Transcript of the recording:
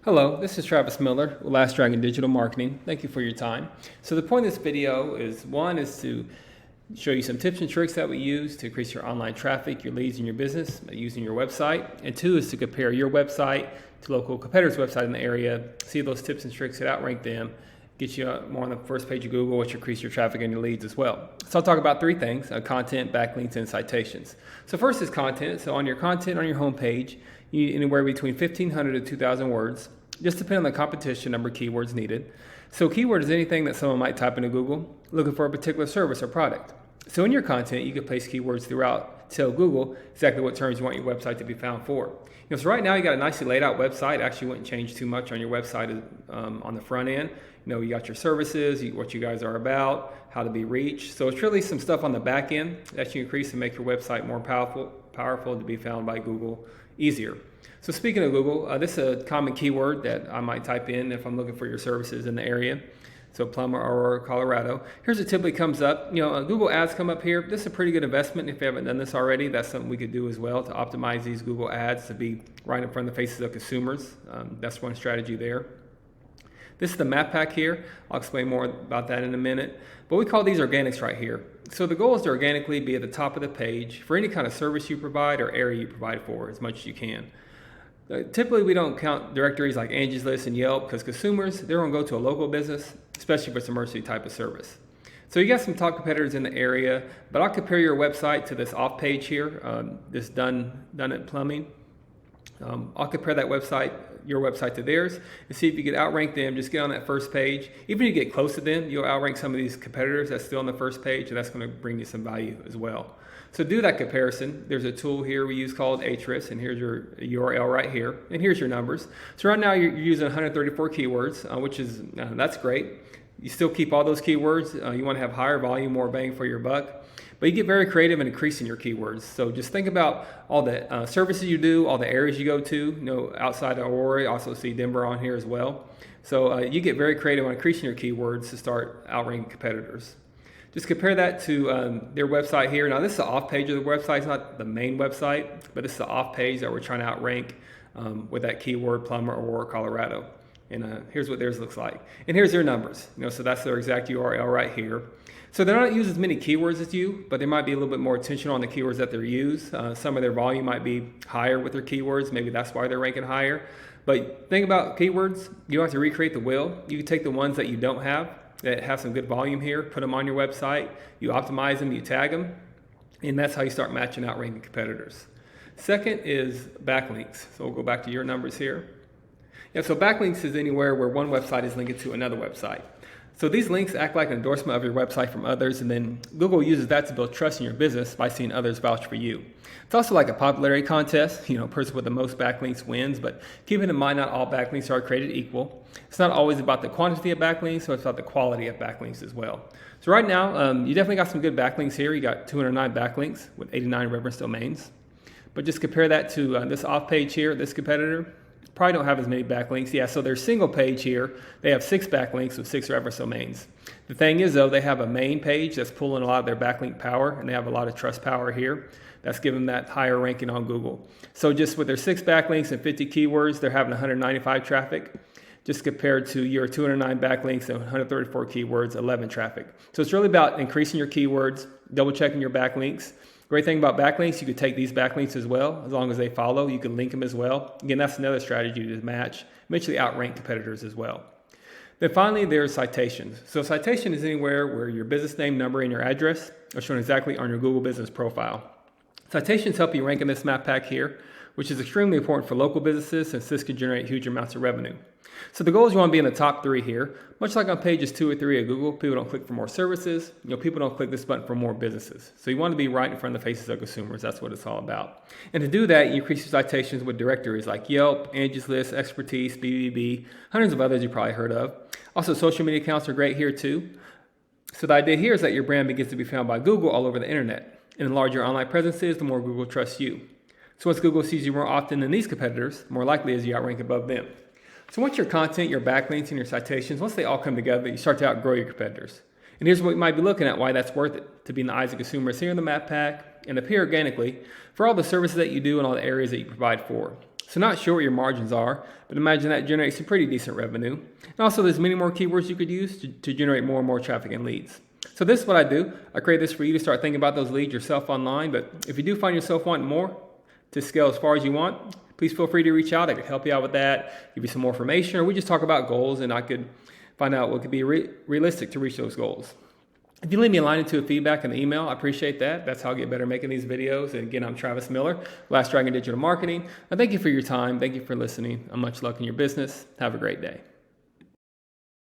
Hello, this is Travis Miller with Last Dragon Digital Marketing. Thank you for your time. So the point of this video is to show you some tips and tricks that we use to increase your online traffic, your leads in your business using your website. And two is to compare your website to local competitors' website in the area, see those tips and tricks that outrank them, get you more on the first page of Google, which increase your traffic and your leads as well. So I'll talk about three things: content, backlinks, and citations. So first is content. So on your content on your homepage, you need anywhere between 1,500 to 2,000 words. Just depending on the competition, number of keywords needed. So keyword is anything that someone might type into Google looking for a particular service or product. So in your content, you can place keywords throughout to tell Google exactly what terms you want your website to be found for. So right now you got a nicely laid out website. Actually wouldn't change too much on your website on the front end. You got your services, what you guys are about, how to be reached. So it's really some stuff on the back end that you increase and make your website more powerful to be found by Google easier. So speaking of Google, this is a common keyword that I might type in if I'm looking for your services in the area. So plumber, Aurora, Colorado. Here's what typically comes up. Google ads come up here. This is a pretty good investment. If you haven't done this already, that's something we could do as well to optimize these Google ads to be right in front of the faces of consumers. That's one strategy there. This is the map pack here. I'll explain more about that in a minute. But we call these organics right here. So the goal is to organically be at the top of the page for any kind of service you provide or area you provide for as much as you can. Typically, we don't count directories like Angie's List and Yelp because consumers, they're going to go to a local business, especially if it's an emergency type of service. So you got some top competitors in the area, but I'll compare your website to this off page here, this done at plumbing. I'll compare that website, your website, to theirs and see if you can outrank them. Just get on that first page. Even if you get close to them, you'll outrank some of these competitors that's still on the first page, and that's going to bring you some value as well. So do that comparison. There's a tool here we use called Ahrefs, and here's your URL right here, and here's your numbers. So right now you're using 134 keywords, which is that's great. You still keep all those keywords. You want to have higher volume, more bang for your buck. But you get very creative in increasing your keywords. So just think about all the services you do, all the areas you go to. Outside of Aurora, you also see Denver on here as well. So you get very creative on increasing your keywords to start outranking competitors. Just compare that to their website here. Now this is the off page of the website. It's not the main website, but it's the off page that we're trying to outrank with that keyword plumber or Colorado. And here's what theirs looks like. And here's their numbers. So that's their exact URL right here. So they don't use as many keywords as you, but there might be a little bit more attention on the keywords that they use. Some of their volume might be higher with their keywords. Maybe that's why they're ranking higher. But think about keywords. You don't have to recreate the wheel. You can take the ones that you don't have, that have some good volume here, put them on your website. You optimize them, you tag them, and that's how you start matching out ranking competitors. Second is backlinks. So we'll go back to your numbers here. So backlinks is anywhere where one website is linked to another website. So these links act like an endorsement of your website from others, and then Google uses that to build trust in your business by seeing others vouch for you. It's also like a popularity contest. Person with the most backlinks wins, but keeping in mind not all backlinks are created equal. It's not always about the quantity of backlinks, so it's about the quality of backlinks as well. So right now, you definitely got some good backlinks here. You got 209 backlinks with 89 reference domains. But just compare that to this off page here, this competitor. Probably don't have as many backlinks. Yeah, so their single page here, they have 6 backlinks with 6 reference domains. The thing is, though, they have a main page that's pulling a lot of their backlink power, and they have a lot of trust power here. That's giving them that higher ranking on Google. So just with their 6 backlinks and 50 keywords, they're having 195 traffic, just compared to your 209 backlinks and 134 keywords, 11 traffic. So it's really about increasing your keywords, double checking your backlinks. Great thing about backlinks, you could take these backlinks as well. As long as they follow, you can link them as well. Again, that's another strategy to match, eventually outrank competitors as well. Then finally, there's citations. So citation is anywhere where your business name, number, and your address are shown exactly on your Google business profile. Citations help you rank in this map pack here, which is extremely important for local businesses since this can generate huge amounts of revenue. So the goal is you want to be in the top 3 here. Much like on pages 2 or 3 of Google, people don't click for more services. People don't click this button for more businesses. So you want to be right in front of the faces of consumers. That's what it's all about. And to do that, you increase your citations with directories like Yelp, Angie's List, Expertise, BBB, hundreds of others you probably heard of. Also, social media accounts are great here too. So the idea here is that your brand begins to be found by Google all over the internet. And the larger your online presence is, the more Google trusts you. So once Google sees you more often than these competitors, the more likely is you outrank above them. So once your content, your backlinks, and your citations, once they all come together, you start to outgrow your competitors. And here's what you might be looking at, why that's worth it, to be in the eyes of consumers here in the map pack and appear organically for all the services that you do and all the areas that you provide for. So not sure what your margins are, but imagine that generates some pretty decent revenue. And also there's many more keywords you could use to generate more and more traffic and leads. So this is what I do. I create this for you to start thinking about those leads yourself online. But if you do find yourself wanting more to scale as far as you want, please feel free to reach out. I could help you out with that, give you some more information, or we just talk about goals and I could find out what could be realistic to reach those goals. If you leave me a line into a feedback in the email, I appreciate that. That's how I get better making these videos. And again, I'm Travis Miller, Last Dragon Digital Marketing. And thank you for your time. Thank you for listening. Much luck in your business. Have a great day.